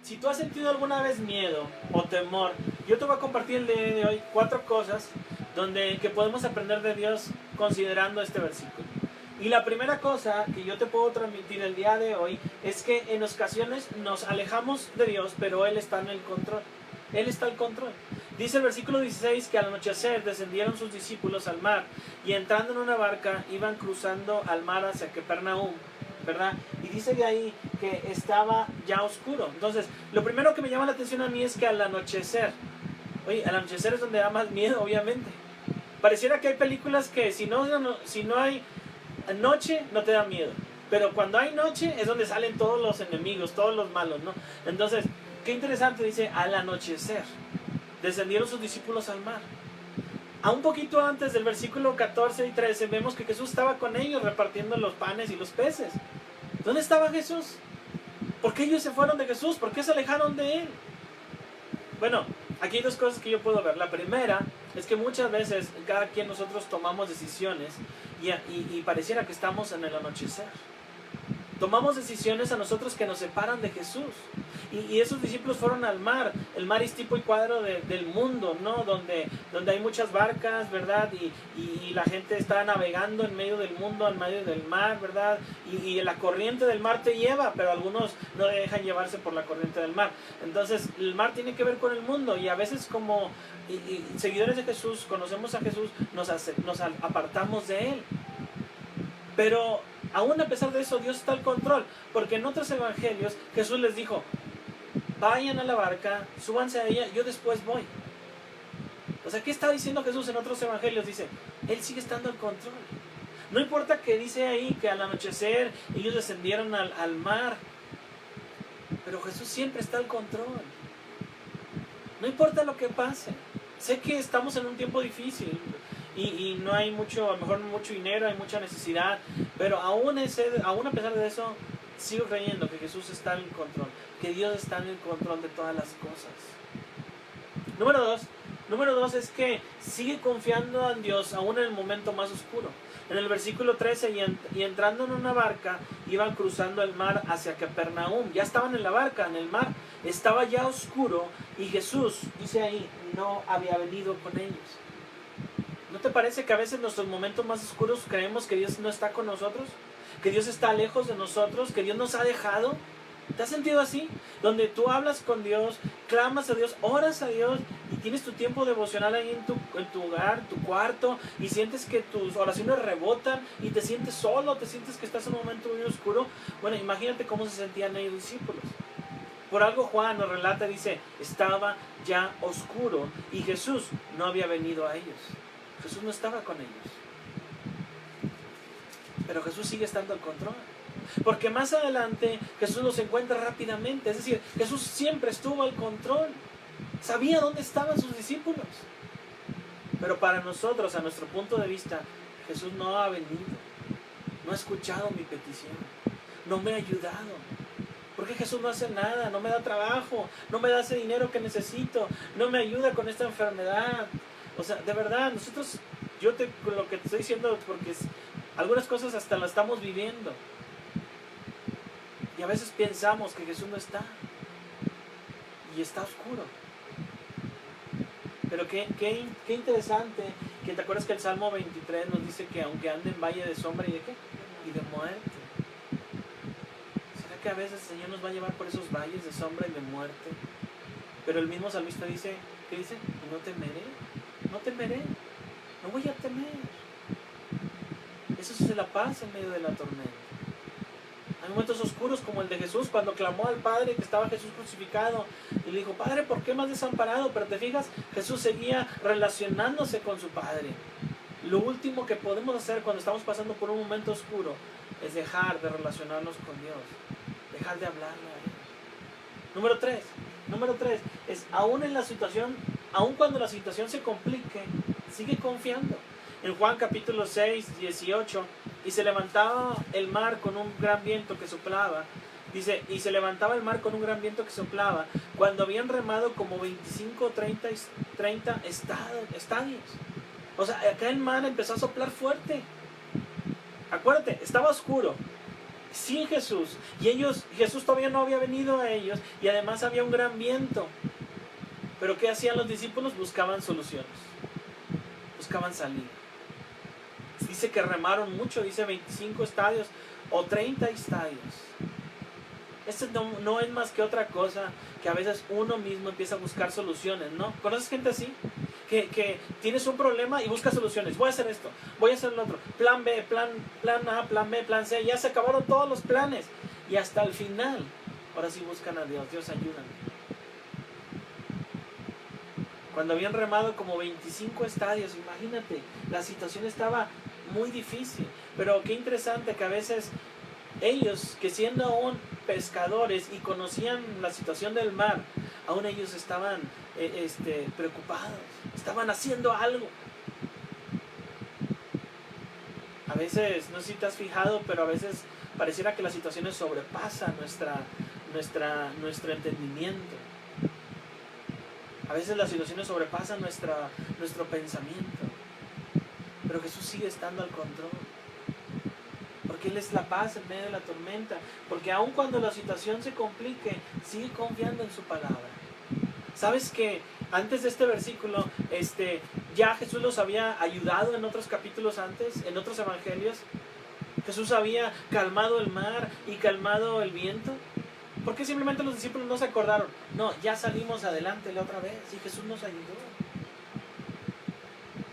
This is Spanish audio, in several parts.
Si tú has sentido alguna vez miedo o temor, yo te voy a compartir el día de hoy 4 cosas que podemos aprender de Dios considerando este versículo. Y la primera cosa que yo te puedo transmitir el día de hoy es que en ocasiones nos alejamos de Dios, pero Él está en el control. Él está al control. Dice el versículo 16 que al anochecer descendieron sus discípulos al mar y entrando en una barca iban cruzando al mar hacia Capernaum, ¿verdad? Y dice de ahí que estaba ya oscuro. Entonces, lo primero que me llama la atención a mí es que al anochecer, oye, al anochecer es donde da más miedo, obviamente. Pareciera que hay películas que si no hay noche no te da miedo, pero cuando hay noche es donde salen todos los enemigos, todos los malos, ¿no? Entonces, qué interesante, dice, al anochecer descendieron sus discípulos al mar. A un poquito antes del versículo 14 y 13 vemos que Jesús estaba con ellos repartiendo los panes y los peces. ¿Dónde estaba Jesús? ¿Por qué ellos se fueron de Jesús? ¿Por qué se alejaron de Él? Bueno, aquí hay 2 cosas que yo puedo ver. La primera es que muchas veces cada quien nosotros tomamos decisiones y pareciera que estamos en el anochecer. Tomamos decisiones a nosotros que nos separan de Jesús. Y esos discípulos fueron al mar. El mar es tipo y cuadro del mundo, ¿no? Donde hay muchas barcas, ¿verdad? Y la gente está navegando en medio del mundo, en medio del mar, ¿verdad? Y la corriente del mar te lleva, pero algunos no dejan llevarse por la corriente del mar. Entonces, el mar tiene que ver con el mundo. Y a veces como seguidores de Jesús, conocemos a Jesús, nos apartamos de Él. Pero aún a pesar de eso, Dios está al control, porque en otros evangelios Jesús les dijo, vayan a la barca, súbanse a ella, yo después voy. O sea, ¿qué está diciendo Jesús en otros evangelios? Dice, Él sigue estando al control. No importa que dice ahí que al anochecer ellos descendieron al mar, pero Jesús siempre está al control. No importa lo que pase. Sé que estamos en un tiempo difícil, y no hay mucho, a lo mejor mucho dinero, hay mucha necesidad, pero aún a pesar de eso, sigo creyendo que Jesús está en el control, que Dios está en el control de todas las cosas. Número dos es que sigue confiando en Dios aún en el momento más oscuro. En el versículo 13, y entrando en una barca, iban cruzando el mar hacia Capernaum. Ya estaban en la barca, en el mar, estaba ya oscuro, y Jesús, dice ahí, no había venido con ellos. ¿No te parece que a veces en nuestros momentos más oscuros creemos que Dios no está con nosotros? ¿Que Dios está lejos de nosotros? ¿Que Dios nos ha dejado? ¿Te has sentido así? Donde tú hablas con Dios, clamas a Dios, oras a Dios y tienes tu tiempo devocional ahí en tu hogar, tu cuarto, y sientes que tus oraciones rebotan y te sientes solo, te sientes que estás en un momento muy oscuro. Bueno, imagínate cómo se sentían ellos discípulos. Por algo Juan nos relata, dice, estaba ya oscuro y Jesús no había venido a ellos. Jesús no estaba con ellos. Pero Jesús sigue estando al control. Porque más adelante Jesús los encuentra rápidamente. Es decir, Jesús siempre estuvo al control. Sabía dónde estaban sus discípulos. Pero para nosotros, a nuestro punto de vista, Jesús no ha venido. No ha escuchado mi petición. No me ha ayudado. Porque Jesús no hace nada, no me da trabajo, no me da ese dinero que necesito, no me ayuda con esta enfermedad. O sea, de verdad, nosotros, con lo que te estoy diciendo, porque algunas cosas hasta las estamos viviendo. Y a veces pensamos que Jesús no está. Y está oscuro. Pero qué interesante, que te acuerdas que el Salmo 23 nos dice que aunque ande en valle de sombra y de qué? Y de muerte. ¿Será que a veces el Señor nos va a llevar por esos valles de sombra y de muerte? Pero el mismo salmista dice, ¿qué dice? No temeré, no voy a temer. Eso es la paz en medio de la tormenta. Hay momentos oscuros como el de Jesús, cuando clamó al Padre, que estaba Jesús crucificado, y le dijo, Padre, ¿por qué me has desamparado? Pero te fijas, Jesús seguía relacionándose con su Padre. Lo último que podemos hacer cuando estamos pasando por un momento oscuro es dejar de relacionarnos con Dios, dejar de hablarle a Él. Número 3 es, aún en la situación, aún cuando la situación se complique, sigue confiando. En Juan capítulo 6, 18, y se levantaba el mar con un gran viento que soplaba. Dice, y se levantaba el mar con un gran viento que soplaba, cuando habían remado como 25 o 30 estadios. O sea, acá el mar empezó a soplar fuerte. Acuérdate, estaba oscuro, sin Jesús. Y Jesús todavía no había venido a ellos y además había un gran viento. Pero ¿qué hacían los discípulos? Buscaban soluciones, buscaban salir. Dice que remaron mucho, dice 25 estadios o 30 estadios. Esto no es más que otra cosa que a veces uno mismo empieza a buscar soluciones, ¿no? ¿Conoces gente así? Que tienes un problema y buscas soluciones. Voy a hacer esto, voy a hacer lo otro. Plan B, plan A, plan B, plan C. Ya se acabaron todos los planes. Y hasta el final, ahora sí buscan a Dios. Dios, ayúdame. Cuando habían remado como 25 estadios, imagínate, la situación estaba muy difícil. Pero qué interesante que a veces ellos, que siendo aún pescadores y conocían la situación del mar, aún ellos estaban preocupados, estaban haciendo algo. A veces, no sé si te has fijado, pero a veces pareciera que las situaciones sobrepasan nuestro entendimiento. A veces las situaciones sobrepasan nuestro pensamiento. Pero Jesús sigue estando al control. Porque Él es la paz en medio de la tormenta. Porque aun cuando la situación se complique, sigue confiando en su palabra. ¿Sabes que antes de este versículo, ya Jesús los había ayudado en otros capítulos antes, en otros evangelios? Jesús había calmado el mar y calmado el viento. ¿Por qué simplemente los discípulos no se acordaron? No, ya salimos adelante la otra vez y Jesús nos ayudó.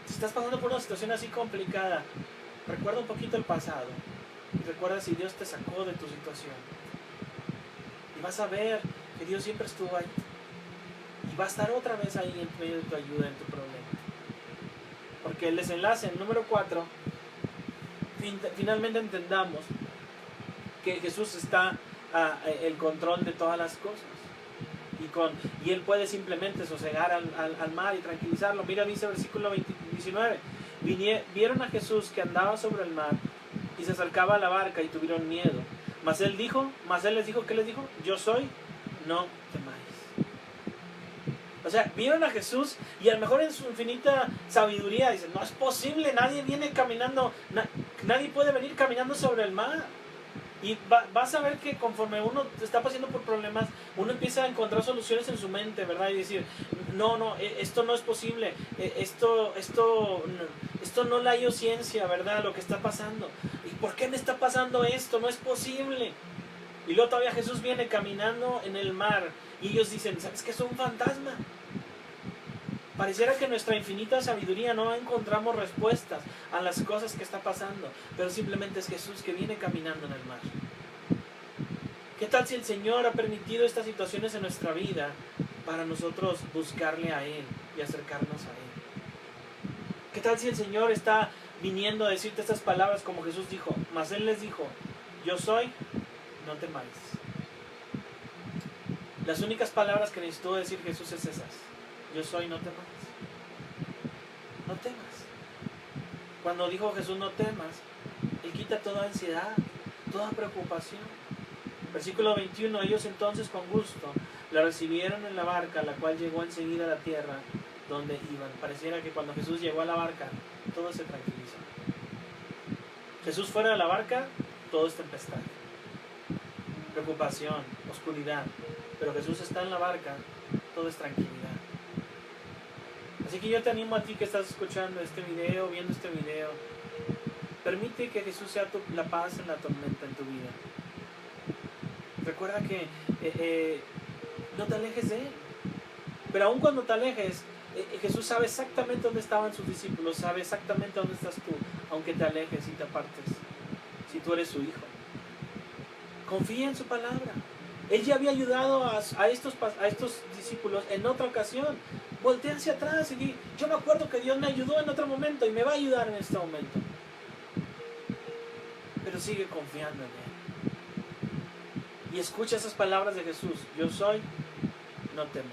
Si estás pasando por una situación así complicada, recuerda un poquito el pasado. Y recuerda si Dios te sacó de tu situación. Y vas a ver que Dios siempre estuvo ahí. Y va a estar otra vez ahí en medio de tu ayuda, en tu problema. Porque el desenlace, el número 4, finalmente entendamos que Jesús está el control de todas las cosas y Él puede simplemente sosegar al mar y tranquilizarlo. Mira, dice versículo 19, vieron a Jesús que andaba sobre el mar y se acercaba a la barca y tuvieron miedo, mas Él les dijo, ¿qué les dijo? Yo soy, no temáis. O sea, vieron a Jesús y a lo mejor en su infinita sabiduría dicen, no es posible, nadie puede venir caminando sobre el mar. Y vas a ver que conforme uno está pasando por problemas, uno empieza a encontrar soluciones en su mente, ¿verdad? Y decir, no, esto no es posible, esto no la hallo ciencia, ¿verdad? Lo que está pasando. ¿Y por qué me está pasando esto? No es posible. Y luego todavía Jesús viene caminando en el mar y ellos dicen, ¿sabes qué? Es un fantasma. Pareciera que en nuestra infinita sabiduría no encontramos respuestas a las cosas que está pasando, pero simplemente es Jesús que viene caminando en el mar. ¿Qué tal si el Señor ha permitido estas situaciones en nuestra vida para nosotros buscarle a Él y acercarnos a Él? ¿Qué tal si el Señor está viniendo a decirte estas palabras como Jesús dijo? Mas Él les dijo, yo soy, no temáis. Las únicas palabras que necesitó decir Jesús es esas. Yo soy, no temas. No temas. Cuando dijo Jesús no temas, Él quita toda ansiedad, toda preocupación. Versículo 21, ellos entonces con gusto la recibieron en la barca, la cual llegó enseguida a la tierra donde iban. Pareciera que cuando Jesús llegó a la barca, todo se tranquilizó. Jesús fuera de la barca, todo es tempestad, preocupación, oscuridad. Pero Jesús está en la barca, todo es tranquilidad. Así que yo te animo a ti que estás escuchando este video, viendo este video. Permite que Jesús sea la paz en la tormenta en tu vida. Recuerda que no te alejes de Él. Pero aun cuando te alejes, Jesús sabe exactamente dónde estaban sus discípulos, sabe exactamente dónde estás tú, aunque te alejes y te apartes, si tú eres su hijo. Confía en su palabra. Él ya había ayudado a estos discípulos en otra ocasión. Voltea hacia atrás y di, yo me acuerdo que Dios me ayudó en otro momento y me va a ayudar en este momento. Pero sigue confiando en Él. Y escucha esas palabras de Jesús. Yo soy, no temas.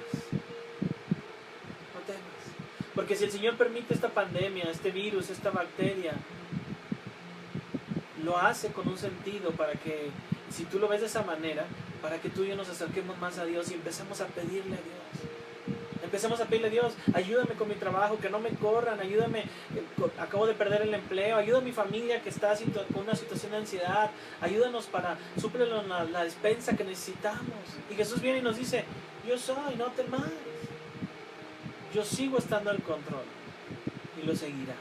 No temas. Porque si el Señor permite esta pandemia, este virus, esta bacteria, lo hace con un sentido para que, si tú lo ves de esa manera, para que tú y yo nos acerquemos más a Dios y empecemos a pedirle a Dios. Empecemos a pedirle a Dios, ayúdame con mi trabajo, que no me corran, ayúdame, acabo de perder el empleo, ayuda a mi familia que está con una situación de ansiedad, ayúdanos para suplir la despensa que necesitamos. Y Jesús viene y nos dice, yo soy, no temáis. Yo sigo estando al control y lo seguirá.